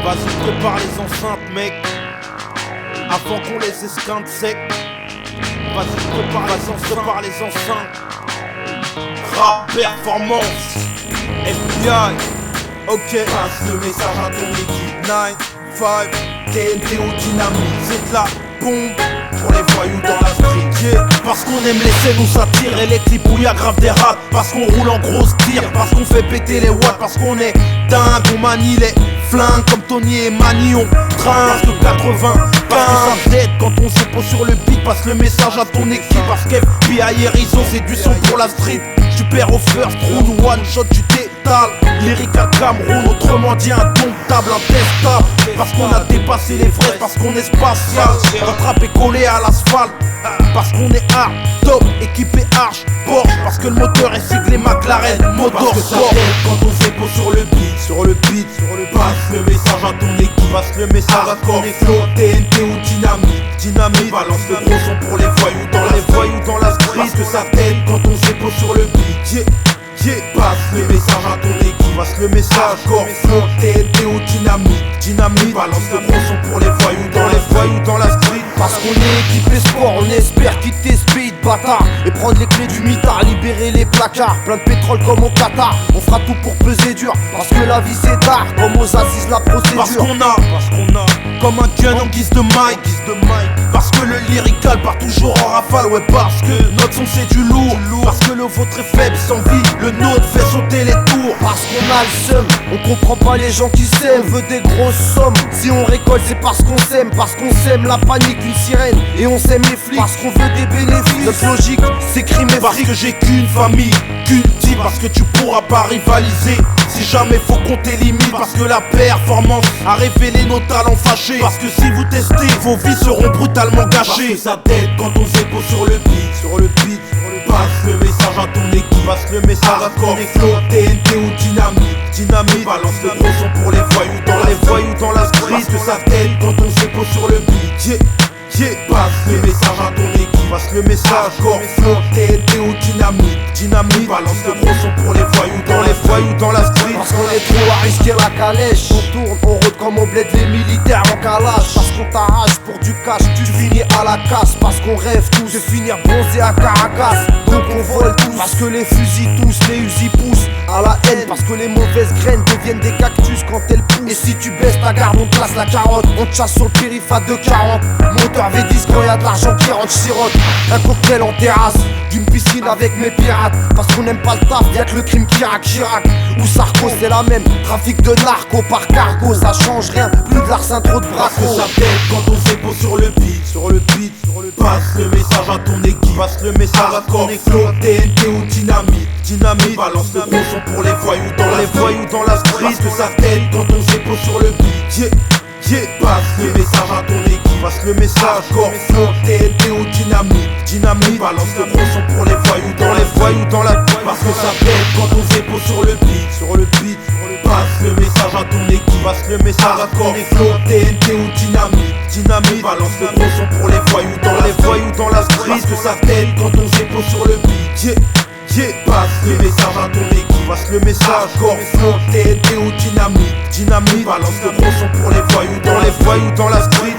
Vas-y, prépare les enceintes, mec, avant qu'on les esquinte sec. Vas-y, prépare les enceintes. Rap performance, FBI. Ok, passe le message à ton équipe. 9, 5, TNT au dynamite. C'est de la bombe pour les voyous dans la street, yeah. Parce qu'on aime les scènes où ça tire et les clips où y'a grave des rats. Parce qu'on roule en grosse tire, parce qu'on fait péter les watts. Parce qu'on est dingue, on manie les flingues comme Tony et Mani. On trinque le 80, parce que ça t'aide quand on se pose sur le beat. Passe le message à ton équipe. Parce qu'FBI et Rizzo c'est du son pour la street. Tu perds au first round, one shot tu t'étales. Lyrique à Cameroun, autrement dit indomptable, intestable. Parce qu'on a dépassé les vrais, parce qu'on est spatial. Rattrapé collé à l'asphalte, parce qu'on est hard, top, équipé arche, Porsche. Parce que le moteur est siglé McLaren, motor sport. Quand on fait beau sur le beat, passe le message à ton équipe. Passe le message à ton équipe. TNT ou dynamite, balance le gros son pour les voyous dans la street. Parce que ça t'aide quand on fait beau sur le beat, passe le message à ton équipe. Passe le message, corps, flow, TNT ou dynamite, balance le gros son pour les voyous dans la street. Parce qu'on est équipé sport, on espère quitter ce pays de bâtard et prendre les clés du mitard, libérer les placards. Plein de pétrole comme au Qatar, on fera tout pour peser dur. Parce que la vie c'est tard, comme aux assises la procédure. Parce qu'on a, comme un gun en guise de mic. Parce que le lyrical part toujours en rafale, ouais. Parce que notre son c'est du lourd. Parce que le vôtre est faible sans vie, le nôtre fait sauter les tours. Parce qu'on a le seum, on comprend pas les gens qui s'aiment. On veut des grosses sommes, si on récolte c'est parce qu'on s'aime. Parce qu'on sème la panique, une sirène, et on sème les flics. Parce qu'on veut des bénéfices, notre logique c'est crime et parce fric. que j'ai qu'une famille, qu'une team. Parce que tu pourras pas rivaliser si jamais faut compter limite. Parce que la performance a révélé nos talents fâchés. Parce que si vous testez, vos vies seront brutalement gâchées. Parce que ça t'aide quand on fait beau sur le beat, passe le message à ton équipe. Passe le message à ton équipe. TNT ou dynamite, balance le gros son pour les voyous dans la street. Parce que ça t'aide quand on fait beau sur le beat, passe le message à ton équipe. Passe le message, corps, flow, TNT ou dynamite, balance le gros son pour les voyous dans la street. Parce qu'on est trop à risquer la calèche. On tourne, on rôde comme on bled les militaires en calage. Parce qu'on t'arrache pour du cash, tu finis à la casse. Parce qu'on rêve tous de finir bronzé à Caracas. Donc on vole tous, parce que les fusils tous, les usines poussent à la haine. Parce que les mauvaises graines deviennent des cactus quand elles poussent. Et si tu baisses ta garde, on te place la carotte. On te chasse sur le périph' à 2,40. Moteur V10 quand y'a de l'argent qui rentre, sirote. Un cocktail en terrasse, d'une piscine avec mes pirates. Parce qu'on n'aime pas le taf, y'a que le crime qui raque Chirac ou Sarko, c'est la même. Trafic de narco par cargo, ça change rien. Plus de larcin, trop de braco. Parce que ça t'aide quand on fait beau sur le beat, passe le message à ton équipe. Passe le message à ton équipe. TNT ou dynamite, balance le gros son pour les voyous dans la street. Parce que ça t'aide quand on fait beau sur le beat, passe le message à ton équipe. Passe le message, corps, flow, TNT ou dynamite, balance le gros son pour les voyous dans la street. Parce que ça t'aide quand on fait beau sur le beat, passe le message à ton équipe. Passe le message à corps, flow, TNT ou dynamite, balance le gros son pour les voyous dans la street. Parce que ça t'aide quand on fait beau sur le beat, passe le message à ton équipe. Passe le message, corps, flow, TNT ou dynamite, balance le gros son pour les voyous dans la street.